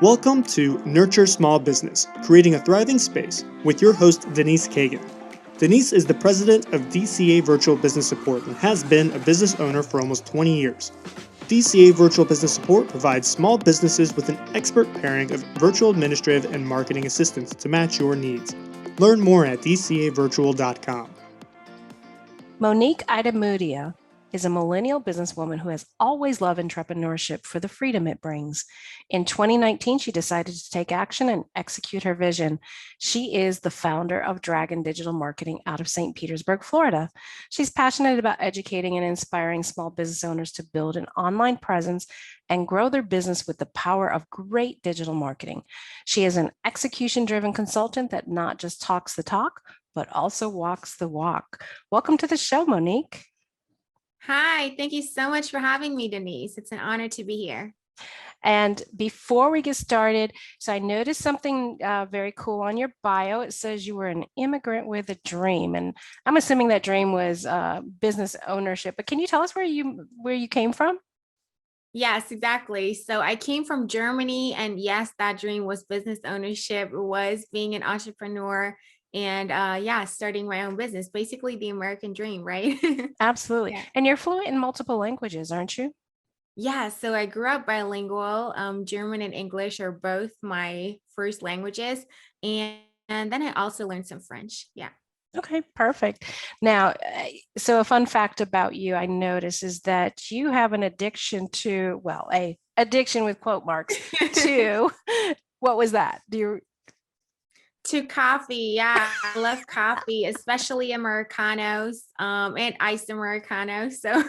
Welcome to Nurture Small Business, Creating a Thriving Space, with your host, Denise Kagan. Denise is the president of DCA Virtual Business Support and has been a business owner for almost 20 years. DCA Virtual Business Support provides small businesses with an expert pairing of virtual administrative and marketing assistance to match your needs. Learn more at dcavirtual.com. Monique Idemudia is a millennial businesswoman who has always loved entrepreneurship for the freedom it brings. In 2019, she decided to take action and execute her vision. She is the founder of Dragon Digital Marketing out of St. Petersburg, Florida. She's passionate about educating and inspiring small business owners to build an online presence and grow their business with the power of great digital marketing. She is an execution-driven consultant that not just talks the talk, but also walks the walk. Welcome to the show, Monique. Hi, thank you so much for having me, Denise. It's an honor to be here. And before we get started, so I noticed something very cool on your bio. It says you were an immigrant with a dream, and I'm assuming that dream was business ownership. But can you tell us where you came from? Yes, exactly. So I came from Germany, and yes, that dream was business ownership, was being an entrepreneur, and starting my own business, basically the American dream, right? Absolutely. Yeah. And you're fluent in multiple languages, aren't you? Yeah, so I grew up bilingual. German and English are both my first languages, and then I also learned some French. Yeah. Okay, perfect. Now, so a fun fact about you, I notice, is that you have an addiction to, well, a addiction with quote marks to, what was that? Do you? To coffee, yeah, I love coffee, especially Americanos, and iced Americanos. So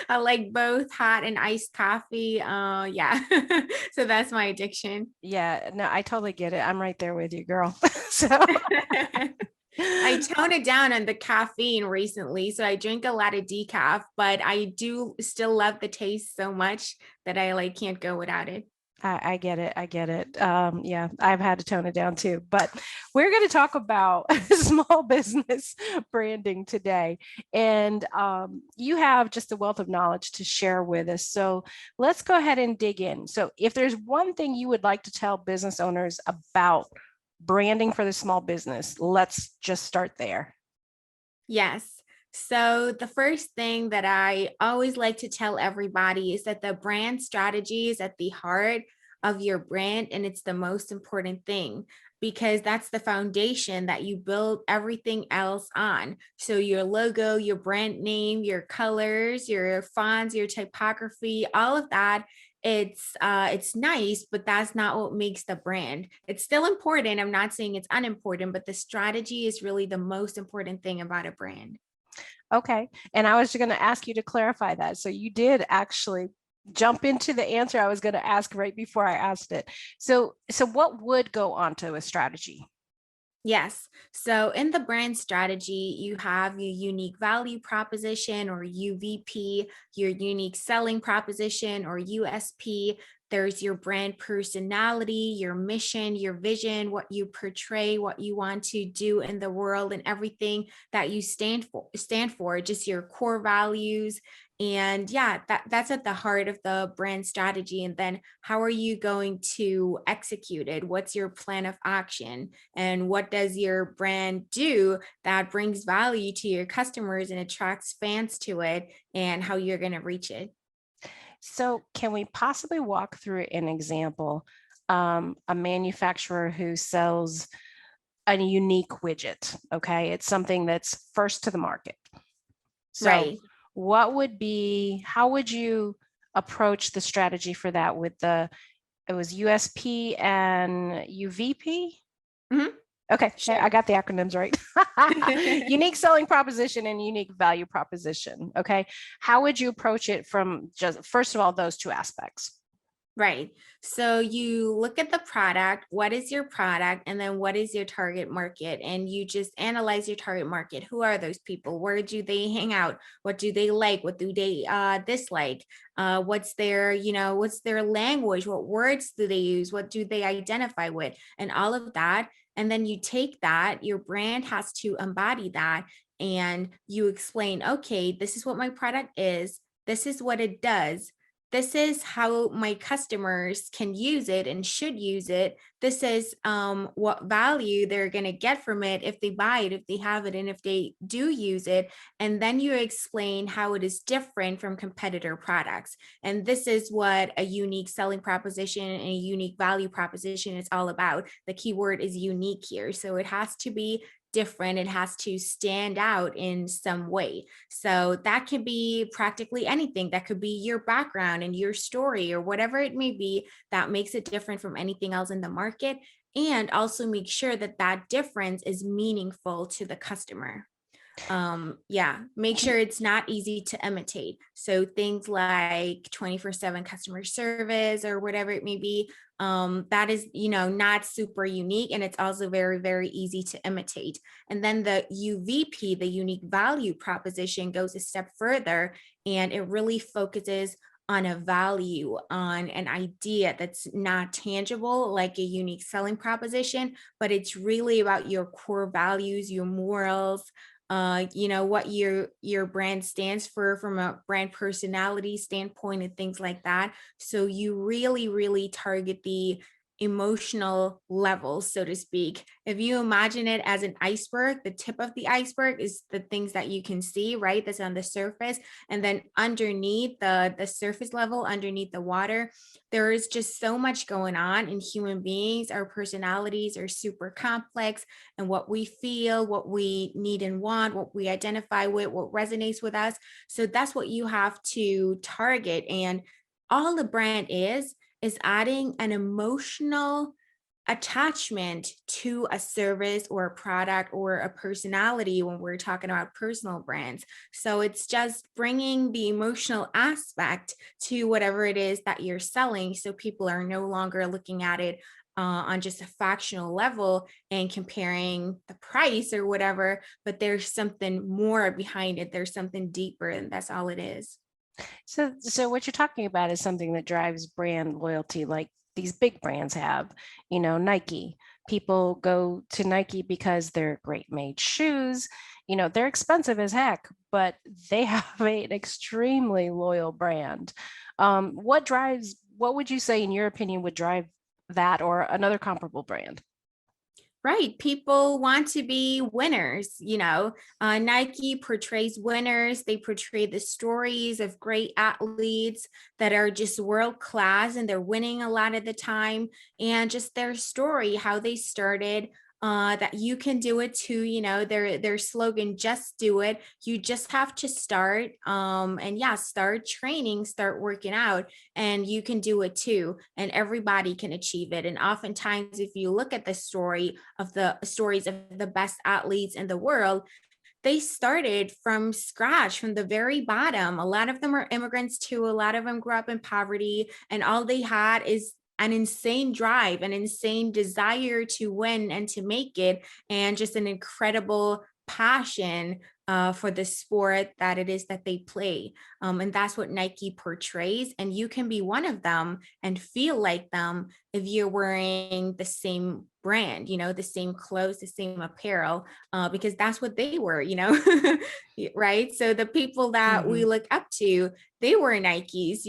I like both hot and iced coffee. Yeah, so that's my addiction. Yeah, no, I totally get it. I'm right there with you, girl. So I toned it down on the caffeine recently, so I drink a lot of decaf, but I do still love the taste so much that I like can't go without it. I get it. I get it. Yeah, I've had to tone it down too. But we're going to talk about small business branding today. And you have just a wealth of knowledge to share with us. So let's go ahead and dig in. So, if there's one thing you would like to tell business owners about branding for the small business, let's just start there. Yes. So the first thing that I always like to tell everybody is that the brand strategy is at the heart of your brand, and it's the most important thing because that's the foundation that you build everything else on. So your logo, your brand name, your colors, your fonts, your typography, all of that, it's nice, but that's not what makes the brand. It's still important. I'm not saying it's unimportant, but the strategy is really the most important thing about a brand. Okay. And I was going to ask you to clarify that. So you did actually jump into the answer I was going to ask right before I asked it. So what would go onto a strategy? Yes. So in the brand strategy, you have your unique value proposition or UVP, your unique selling proposition or USP. There's your brand personality, your mission, your vision, what you portray, what you want to do in the world, and everything that you stand for, just your core values. And yeah, that's at the heart of the brand strategy. And then how are you going to execute it? What's your plan of action? And what does your brand do that brings value to your customers and attracts fans to it, and how you're going to reach it? So can we possibly walk through an example? A manufacturer who sells a unique widget. Okay. It's something that's first to the market. So Right. how would you approach the strategy for that it was USP and UVP? Mhm. Okay, I Sure. got the acronyms right. Unique selling proposition and unique value proposition. Okay. How would you approach it from just, first of all, those two aspects? Right. So you look at the product, what is your product, and then what is your target market? And you just analyze your target market. Who are those people? Where do they hang out? What do they like? What do they dislike? What's their language? What words do they use? What do they identify with? And all of that. And then you take that, your brand has to embody that, and you explain, okay, this is what my product is. This is what it does. this is how my customers can use it and should use it. This is what value they're going to get from it if they buy it, if they have it, and if they do use it. And then you explain how it is different from competitor products. And this is what a unique selling proposition and a unique value proposition is all about. The keyword is unique here. So it has to be different. It has to stand out in some way. So that could be practically anything. That could be your background and your story or whatever it may be that makes it different from anything else in the market. And also make sure that that difference is meaningful to the customer. Make sure it's not easy to imitate. So things like 24/7 customer service or whatever it may be, that is, not super unique, and it's also very, very easy to imitate. And then the UVP, the unique value proposition, goes a step further, and it really focuses on a value, on an idea that's not tangible like a unique selling proposition, but it's really about your core values, your morals, what your brand stands for from a brand personality standpoint and things like that. So you really, really target the emotional levels, so to speak. If you imagine it as an iceberg, the tip of the iceberg is the things that you can see, right? That's on the surface. And then underneath the surface level, underneath the water, there is just so much going on in human beings. Our personalities are super complex, and what we feel, what we need and want, what we identify with, what resonates with us. So that's what you have to target. And all the brand is adding an emotional attachment to a service or a product or a personality when we're talking about personal brands. So it's just bringing the emotional aspect to whatever it is that you're selling. So people are no longer looking at it on just a factional level and comparing the price or whatever, but there's something more behind it. There's something deeper, and that's all it is. So what you're talking about is something that drives brand loyalty, like these big brands have, Nike. People go to Nike because they're great made shoes. They're expensive as heck, but they have an extremely loyal brand. What would you say, in your opinion, would drive that or another comparable brand? Right. People want to be winners. Nike portrays winners. They portray the stories of great athletes that are just world class and they're winning a lot of the time. And just their story, how they started, that you can do it too. Their slogan, just do it. You just have to start. And yeah, start training, start working out, and you can do it too. And everybody can achieve it. And oftentimes, if you look at the stories of the best athletes in the world, they started from scratch, from the very bottom. A lot of them are immigrants too. A lot of them grew up in poverty, and all they had is an insane drive, an insane desire to win and to make it, and just an incredible passion for the sport that it is that they play. And that's what Nike portrays. And you can be one of them and feel like them if you're wearing the same brand, the same clothes, the same apparel, because that's what they were, right? So the people that we look up to, they were Nikes,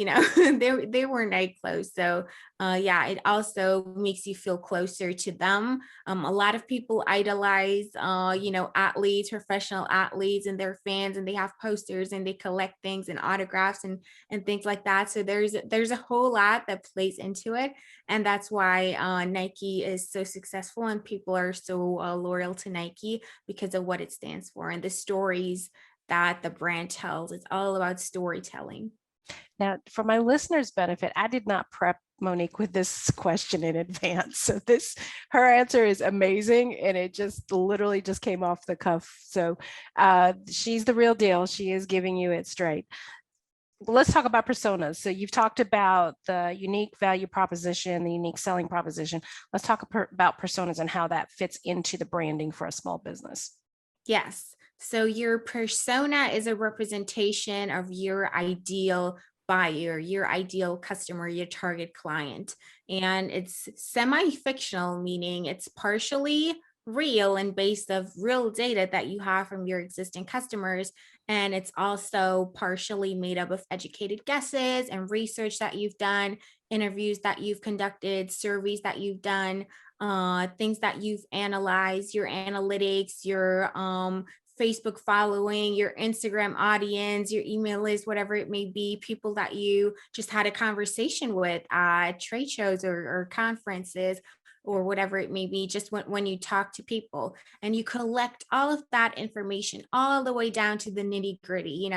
they were Nike clothes. So it also makes you feel closer to them. A lot of people idolize, athletes, professional athletes, and their fans, and they have posters and they collect things and autographs and things like that. So there's a whole lot that plays into it, and that's why Nike is so successful and people are so loyal to Nike because of what it stands for and the stories that the brand tells. It's all about storytelling. Now, for my listeners' benefit, I did not prep Monique with this question in advance. So her answer is amazing, and it just literally just came off the cuff. So she's the real deal. She is giving you it straight. Let's talk about personas. So you've talked about the unique value proposition, the unique selling proposition. Let's talk about personas and how that fits into the branding for a small business. Yes. So your persona is a representation of your ideal buyer, your ideal customer, your target client. And it's semi-fictional, meaning it's partially real and based of real data that you have from your existing customers. And it's also partially made up of educated guesses and research that you've done, interviews that you've conducted, surveys that you've done, things that you've analyzed, your analytics, your Facebook following, your Instagram audience, your email list, whatever it may be, people that you just had a conversation with at trade shows or conferences or whatever it may be, just when you talk to people and you collect all of that information all the way down to the nitty gritty,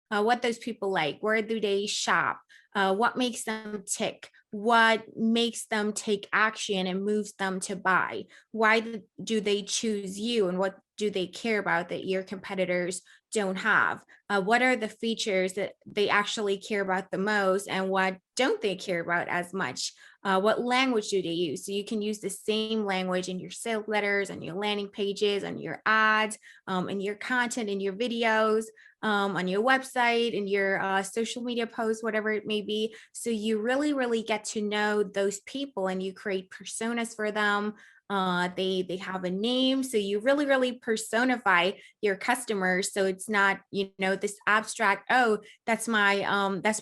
what those people like, where do they shop, what makes them tick, what makes them take action and moves them to buy, why do they choose you, and what do they care about that your competitors don't have, what are the features that they actually care about the most and what don't they care about as much, what language do they use, so you can use the same language in your sales letters and your landing pages and your ads, and your content and your videos, on your website and your social media posts, whatever it may be. So you really, really get to know those people and you create personas for them. They have a name, so you really, really personify your customers. So it's not, this abstract, oh, that's my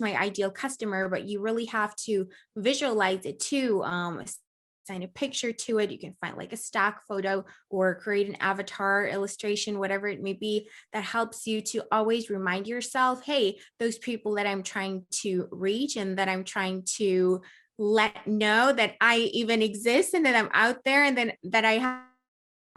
ideal customer, but you really have to visualize it too. Assign a picture to it. You can find like a stock photo or create an avatar illustration, whatever it may be, that helps you to always remind yourself, hey, those people that I'm trying to reach and that I'm trying to let know that I even exist and that I'm out there and then that I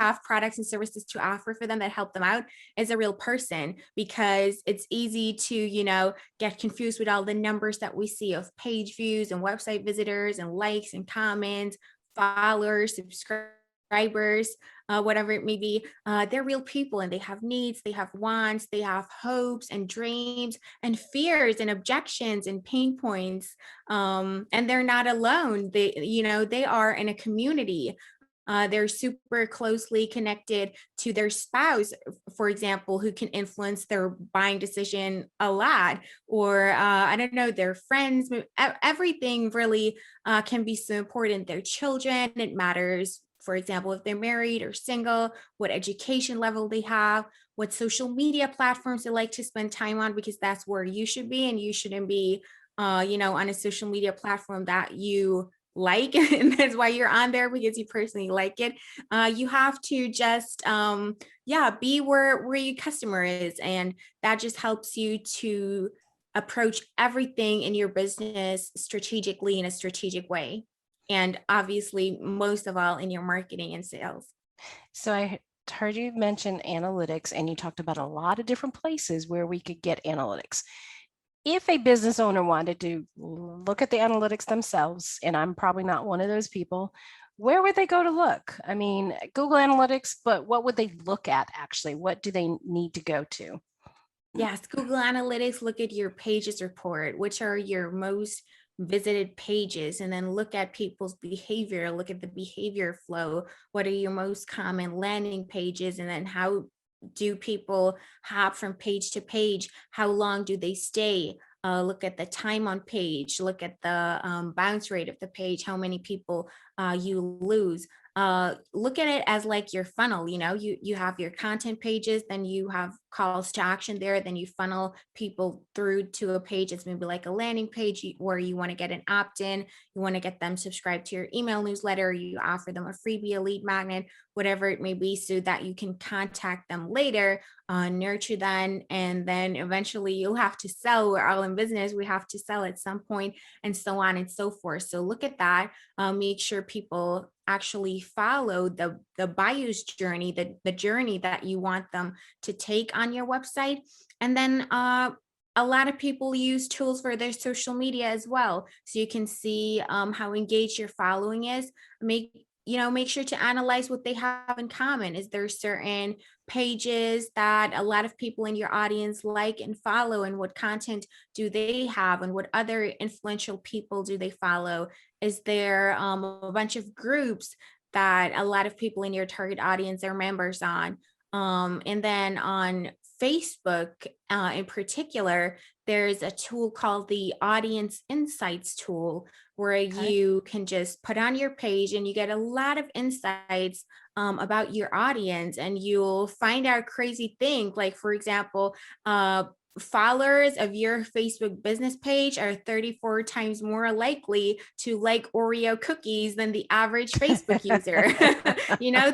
have products and services to offer for them that help them out as a real person, because it's easy to, get confused with all the numbers that we see of page views and website visitors and likes and comments, followers, subscribers, whatever it may be. They're real people and they have needs, they have wants, they have hopes and dreams and fears and objections and pain points. And they're not alone. They are in a community. They're super closely connected to their spouse, for example, who can influence their buying decision a lot, or I don't know, their friends. Everything really can be so important. Their children, it matters. For example, if they're married or single, what education level they have, what social media platforms they like to spend time on, because that's where you should be, and you shouldn't be, on a social media platform that you like and that's why you're on there because you personally like it. You have to just be where your customer is, and that just helps you to approach everything in your business strategically in a strategic way, and obviously most of all in your marketing and sales. So I heard you mention analytics, and you talked about a lot of different places where we could get analytics. If a business owner wanted to look at the analytics themselves, and I'm probably not one of those people, where would they go to look? I mean, Google Analytics, but what would they look at actually? What do they need to go to? Yes, Google Analytics, look at your pages report, which are your most visited pages, and then look at people's behavior, look at the behavior flow. What are your most common landing pages? And then how do people hop from page to page? How long do they stay? Look at the time on page, look at the bounce rate of the page, how many people you lose. Look at it as like your funnel. You have your content pages, then you have calls to action there, then you funnel people through to a page. It's maybe like a landing page where you want to get an opt-in, you want to get them subscribed to your email newsletter, you offer them a freebie, a lead magnet, whatever it may be, so that you can contact them later, nurture them, and then eventually you'll have to sell. We're all in business, we have to sell at some point, and so on and so forth. So look at that. Make sure people actually follow the buyer's journey, the journey that you want them to take on your website. And then a lot of people use tools for their social media as well, so you can see how engaged your following is. Make sure to analyze what they have in common. Is there certain pages that a lot of people in your audience like and follow, and what content do they have, and what other influential people do they follow? Is there a bunch of groups that a lot of people in your target audience are members on? And then on Facebook in particular, there's a tool called the Audience Insights tool, where you can just put on your page and you get a lot of insights about your audience, and you'll find out crazy things. Like, for example, followers of your Facebook business page are 34 times more likely to like Oreo cookies than the average Facebook user.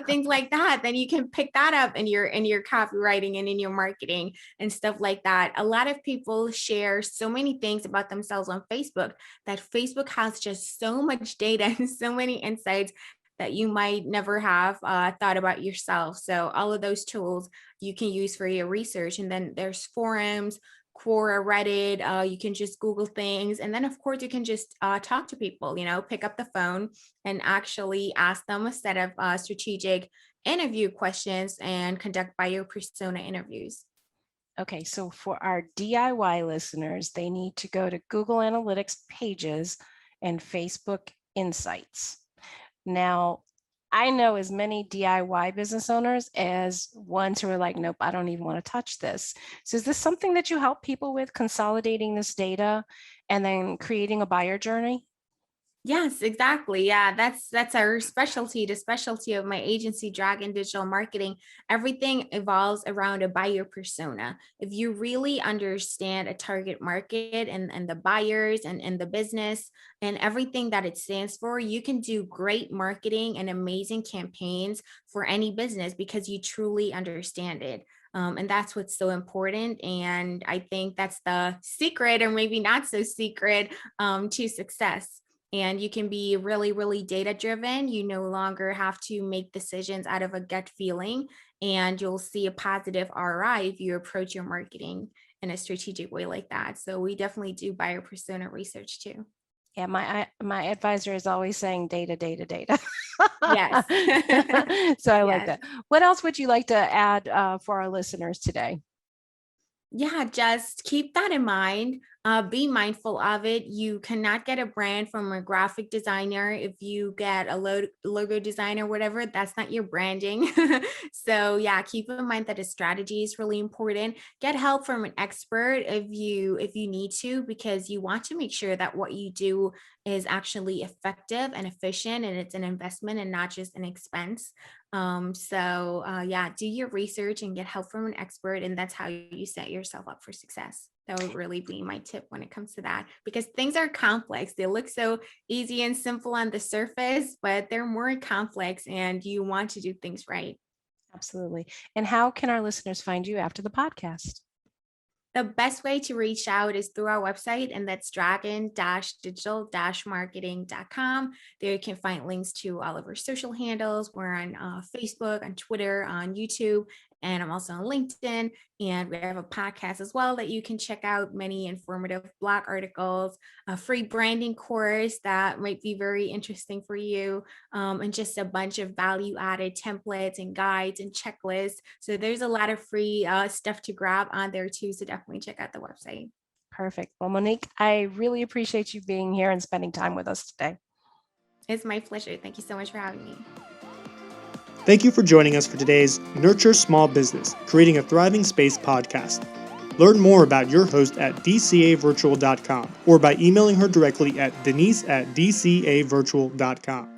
Things like that. Then you can pick that up in your copywriting and in your marketing and stuff like that. A lot of people share so many things about themselves on Facebook that Facebook has just so much data and so many insights that you might never have thought about yourself. So all of those tools you can use for your research. And then there's forums, Quora, Reddit. You can just Google things. And then, of course, you can just talk to people, pick up the phone and actually ask them a set of strategic interview questions and conduct buyer persona interviews. Okay, so for our DIY listeners, they need to go to Google Analytics pages and Facebook Insights. Now, I know as many DIY business owners as ones who are like, nope, I don't even want to touch this. So is this something that you help people with, consolidating this data and then creating a buyer journey? Yes, exactly. Yeah, that's our specialty, the specialty of my agency, Dragon Digital Marketing. Everything evolves around a buyer persona. If you really understand a target market and the buyers and the business and everything that it stands for, you can do great marketing and amazing campaigns for any business because you truly understand it. And that's what's so important. And I think that's the secret, or maybe not so secret, to success. And you can be really, really data driven. You no longer have to make decisions out of a gut feeling, and you'll see a positive ROI if you approach your marketing in a strategic way like that. So we definitely do buyer persona research too. Yeah, my advisor is always saying data, data, data. Yes. So I like that. What else would you like to add for our listeners today? Yeah, just keep that in mind. Be mindful of it. You cannot get a brand from a graphic designer. If you get a logo designer, whatever, that's not your branding. So yeah, keep in mind that a strategy is really important. Get help from an expert if you need to, because you want to make sure that what you do is actually effective and efficient, and it's an investment and not just an expense. Yeah, do your research and get help from an expert, and that's how you set yourself up for success. That would really be my tip when it comes to that, because things are complex. They look so easy and simple on the surface, but they're more complex, and you want to do things right. Absolutely. And how can our listeners find you after the podcast? The best way to reach out is through our website, and that's dragon-digital-marketing.com. There you can find links to all of our social handles. We're on Facebook, on Twitter, on YouTube, and I'm also on LinkedIn. And we have a podcast as well that you can check out, many informative blog articles, a free branding course that might be very interesting for you, and just a bunch of value-added templates and guides and checklists. So there's a lot of free stuff to grab on there too. So definitely check out the website. Perfect. Well, Monique, I really appreciate you being here and spending time with us today. It's my pleasure. Thank you so much for having me. Thank you for joining us for today's Nurture Small Business, Creating a Thriving Space podcast. Learn more about your host at dcavirtual.com or by emailing her directly at denise@dcavirtual.com.